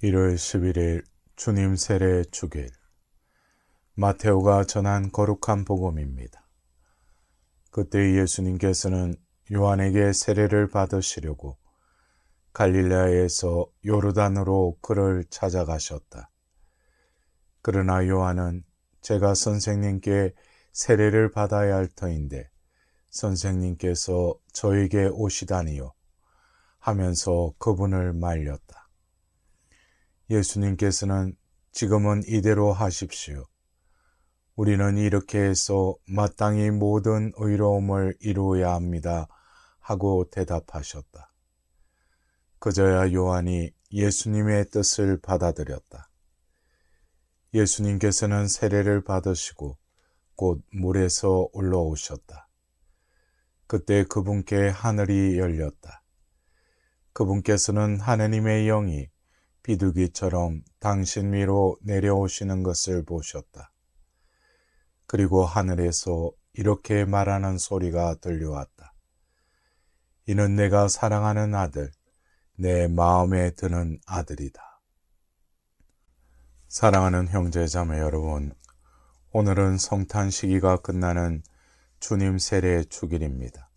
1월 11일 주님 세례 주길. 마테오가 전한 거룩한 복음입니다. 그때 예수님께서는 요한에게 세례를 받으시려고 갈릴레아에서 요르단으로 그를 찾아가셨다. 그러나 요한은 제가 선생님께 세례를 받아야 할 터인데 선생님께서 저에게 오시다니요 하면서 그분을 말렸다. 예수님께서는 지금은 이대로 하십시오. 우리는 이렇게 해서 마땅히 모든 의로움을 이루어야 합니다. 하고 대답하셨다. 그저야 요한이 예수님의 뜻을 받아들였다. 예수님께서는 세례를 받으시고 곧 물에서 올라오셨다. 그때 그분께 하늘이 열렸다. 그분께서는 하느님의 영이 비둘기처럼 당신 위로 내려오시는 것을 보셨다. 그리고 하늘에서 이렇게 말하는 소리가 들려왔다. 이는 내가 사랑하는 아들, 내 마음에 드는 아들이다. 사랑하는 형제자매 여러분, 오늘은 성탄 시기가 끝나는 주님 세례 주길입니다.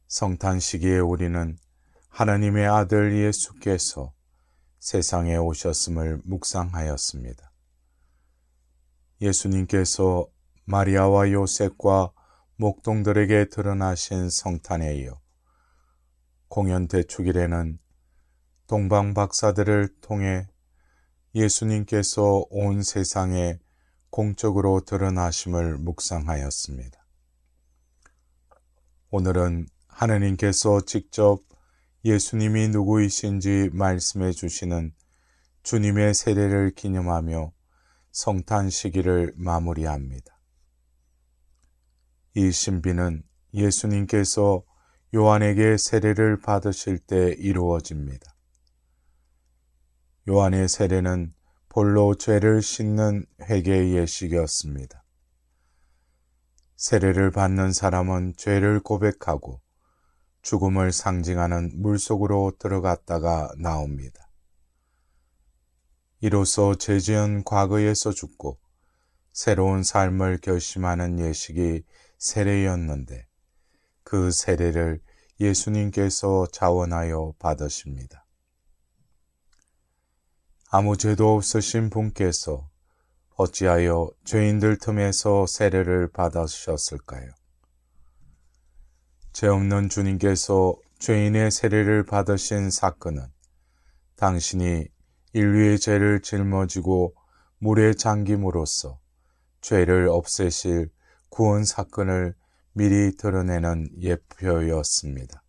성탄 시기에 우리는 하나님의 아들 예수께서 세상에 오셨음을 묵상하였습니다. 예수님께서 마리아와 요셉과 목동들에게 드러나신 성탄에 이어 공연 대축일에는 동방 박사들을 통해 예수님께서 온 세상에 공적으로 드러나심을 묵상하였습니다. 오늘은 하느님께서 직접 예수님이 누구이신지 말씀해 주시는 주님의 세례를 기념하며 성탄 시기를 마무리합니다. 이 신비는 예수님께서 요한에게 세례를 받으실 때 이루어집니다. 요한의 세례는 볼로 죄를 씻는 회개의 예식이었습니다. 세례를 받는 사람은 죄를 고백하고 죽음을 상징하는 물속으로 들어갔다가 나옵니다. 이로써 죄지은 과거에서 죽고 새로운 삶을 결심하는 예식이 세례였는데 그 세례를 예수님께서 자원하여 받으십니다. 아무 죄도 없으신 분께서 어찌하여 죄인들 틈에서 세례를 받으셨을까요? 죄 없는 주님께서 죄인의 세례를 받으신 사건은 당신이 인류의 죄를 짊어지고 물에 잠김으로써 죄를 없애실 구원 사건을 미리 드러내는 예표였습니다.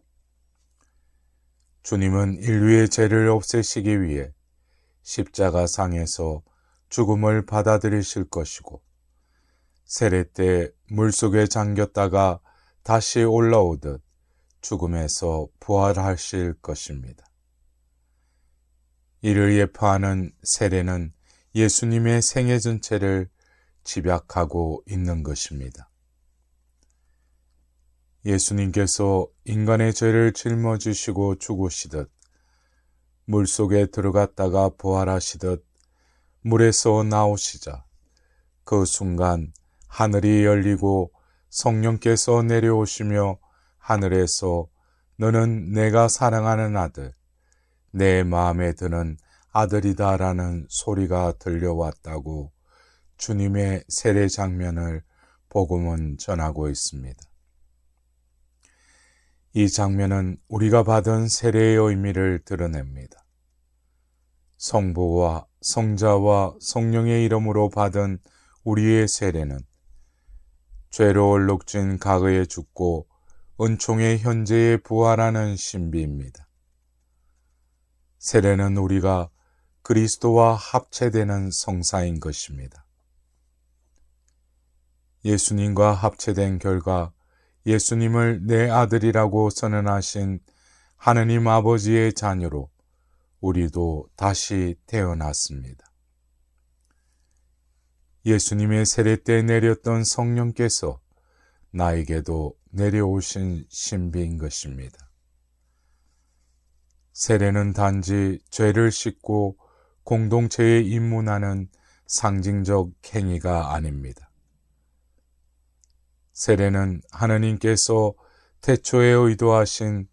주님은 인류의 죄를 없애시기 위해 십자가상에서 죽음을 받아들이실 것이고 세례 때 물속에 잠겼다가 다시 올라오듯 죽음에서 부활하실 것입니다. 이를 예표하는 세례는 예수님의 생애 전체를 집약하고 있는 것입니다. 예수님께서 인간의 죄를 짊어지시고 죽으시듯 물속에 들어갔다가 부활하시듯 물에서 나오시자 그 순간 하늘이 열리고 성령께서 내려오시며 하늘에서 너는 내가 사랑하는 아들, 내 마음에 드는 아들이다라는 소리가 들려왔다고 주님의 세례 장면을 복음은 전하고 있습니다. 이 장면은 우리가 받은 세례의 의미를 드러냅니다. 성부와 성자와 성령의 이름으로 받은 우리의 세례는 죄로 얼룩진 과거에 죽고 은총의 현재에 부활하는 신비입니다. 세례는 우리가 그리스도와 합체되는 성사인 것입니다. 예수님과 합체된 결과 예수님을 내 아들이라고 선언하신 하느님 아버지의 자녀로 우리도 다시 태어났습니다. 예수님의 세례 때 내렸던 성령께서 나에게도 내려오신 신비인 것입니다. 세례는 단지 죄를 씻고 공동체에 입문하는 상징적 행위가 아닙니다. 세례는 하느님께서 태초에 의도하신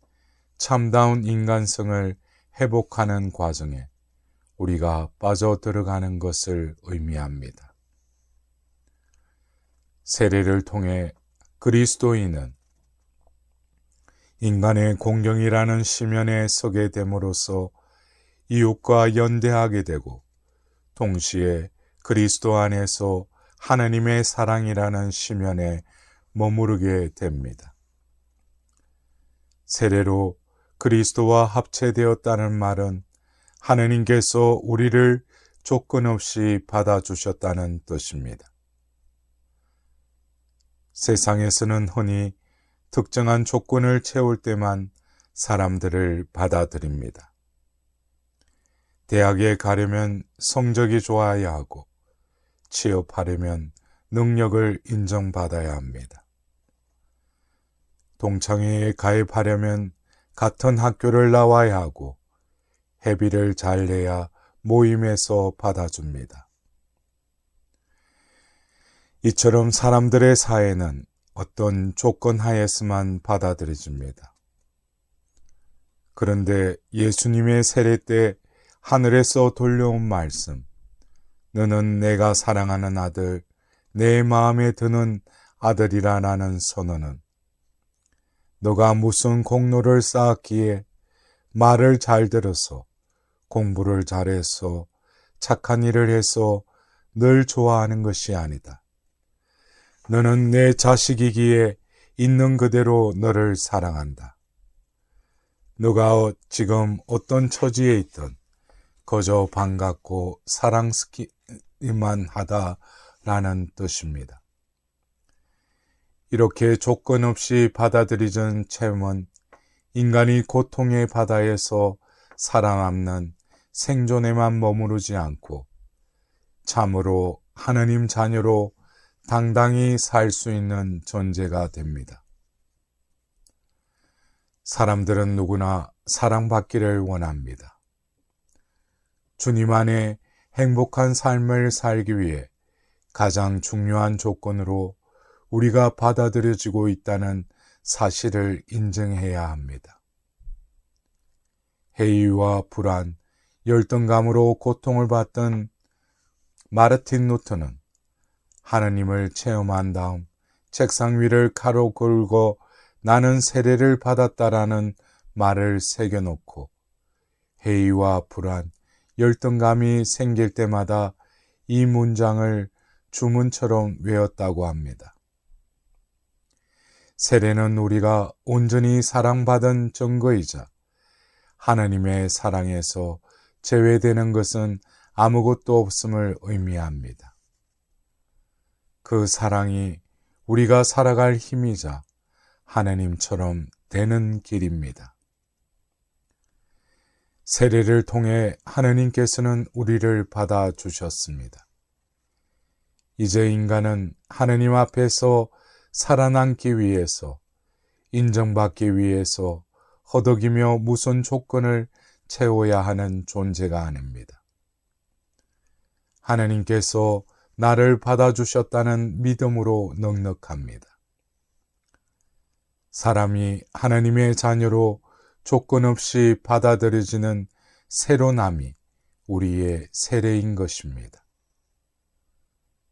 참다운 인간성을 회복하는 과정에 우리가 빠져들어가는 것을 의미합니다. 세례를 통해 그리스도인은 인간의 공경이라는 시면에 서게 됨으로써 이웃과 연대하게 되고 동시에 그리스도 안에서 하나님의 사랑이라는 시면에 머무르게 됩니다. 세례로 그리스도와 합체되었다는 말은 하느님께서 우리를 조건 없이 받아주셨다는 뜻입니다. 세상에서는 흔히 특정한 조건을 채울 때만 사람들을 받아들입니다. 대학에 가려면 성적이 좋아야 하고 취업하려면 능력을 인정받아야 합니다. 동창회에 가입하려면 같은 학교를 나와야 하고 회비를 잘 내야 모임에서 받아줍니다. 이처럼 사람들의 사회는 어떤 조건 하에서만 받아들여집니다. 그런데 예수님의 세례 때 하늘에서 돌려온 말씀, 너는 내가 사랑하는 아들, 내 마음에 드는 아들이라는 선언은 너가 무슨 공로를 쌓았기에 말을 잘 들어서 공부를 잘해서 착한 일을 해서 늘 좋아하는 것이 아니다. 너는 내 자식이기에 있는 그대로 너를 사랑한다. 너가 지금 어떤 처지에 있든 그저 반갑고 사랑스키만 하다라는 뜻입니다. 이렇게 조건 없이 받아들이는 체험은 인간이 고통의 바다에서 살아남는 생존에만 머무르지 않고 참으로 하느님 자녀로 당당히 살 수 있는 존재가 됩니다. 사람들은 누구나 사랑받기를 원합니다. 주님 안에 행복한 삶을 살기 위해 가장 중요한 조건으로 우리가 받아들여지고 있다는 사실을 인정해야 합니다. 해이와 불안, 열등감으로 고통을 받던 마르틴 루터는 하느님을 체험한 다음 책상 위를 가로 긁어 나는 세례를 받았다라는 말을 새겨놓고 해이와 불안, 열등감이 생길 때마다 이 문장을 주문처럼 외웠다고 합니다. 세례는 우리가 온전히 사랑받은 증거이자 하나님의 사랑에서 제외되는 것은 아무것도 없음을 의미합니다. 그 사랑이 우리가 살아갈 힘이자 하나님처럼 되는 길입니다. 세례를 통해 하나님께서는 우리를 받아주셨습니다. 이제 인간은 하나님 앞에서 살아남기 위해서, 인정받기 위해서 허덕이며 무슨 조건을 채워야 하는 존재가 아닙니다. 하나님께서 나를 받아주셨다는 믿음으로 넉넉합니다. 사람이 하나님의 자녀로 조건 없이 받아들여지는 새로남이 우리의 세례인 것입니다.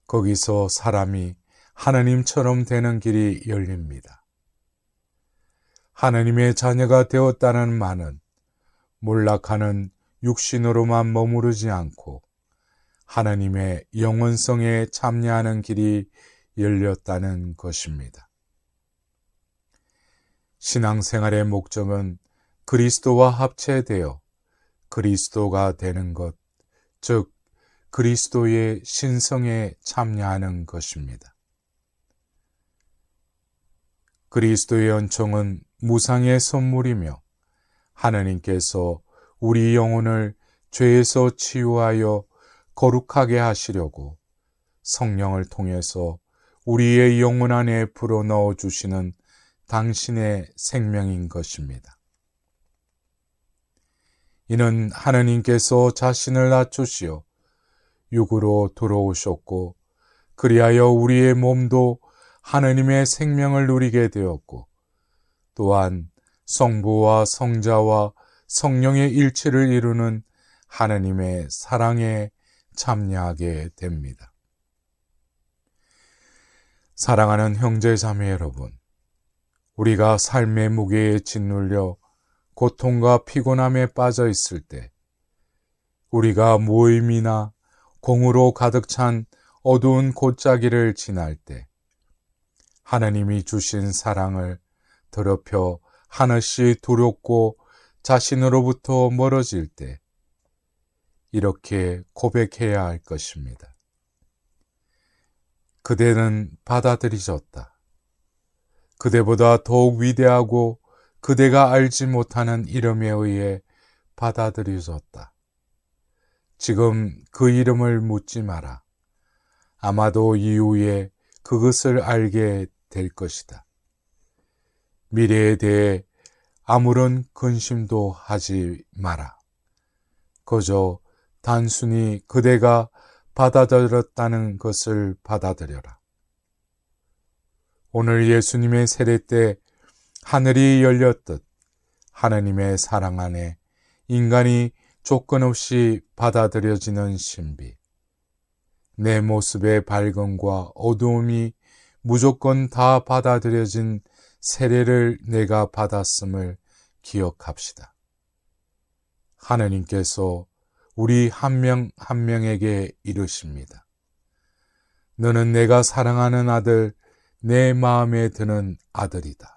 거기서 사람이 하나님처럼 되는 길이 열립니다. 하나님의 자녀가 되었다는 말은 몰락하는 육신으로만 머무르지 않고 하나님의 영원성에 참여하는 길이 열렸다는 것입니다. 신앙생활의 목적은 그리스도와 합체되어 그리스도가 되는 것, 즉 그리스도의 신성에 참여하는 것입니다. 그리스도의 은총은 무상의 선물이며 하나님께서 우리 영혼을 죄에서 치유하여 거룩하게 하시려고 성령을 통해서 우리의 영혼 안에 불어넣어 주시는 당신의 생명인 것입니다. 이는 하느님께서 자신을 낮추시어 육으로 들어오셨고 그리하여 우리의 몸도 하느님의 생명을 누리게 되었고 또한 성부와 성자와 성령의 일체를 이루는 하느님의 사랑에 참여하게 됩니다. 사랑하는 형제자매 여러분, 우리가 삶의 무게에 짓눌려 고통과 피곤함에 빠져 있을 때, 우리가 무의미나 공으로 가득 찬 어두운 골짜기를 지날 때, 하나님이 주신 사랑을 더럽혀 하나씩 두렵고 자신으로부터 멀어질 때, 이렇게 고백해야 할 것입니다. 그대는 받아들이셨다. 그대보다 더욱 위대하고 그대가 알지 못하는 이름에 의해 받아들여졌다. 지금 그 이름을 묻지 마라. 아마도 이후에 그것을 알게 될 것이다. 미래에 대해 아무런 근심도 하지 마라. 그저 단순히 그대가 받아들였다는 것을 받아들여라. 오늘 예수님의 세례 때 하늘이 열렸듯 하나님의 사랑 안에 인간이 조건 없이 받아들여지는 신비. 내 모습의 밝음과 어두움이 무조건 다 받아들여진 세례를 내가 받았음을 기억합시다. 하나님께서 우리 한 명 한 명에게 이르십니다. 너는 내가 사랑하는 아들, 내 마음에 드는 아들이다.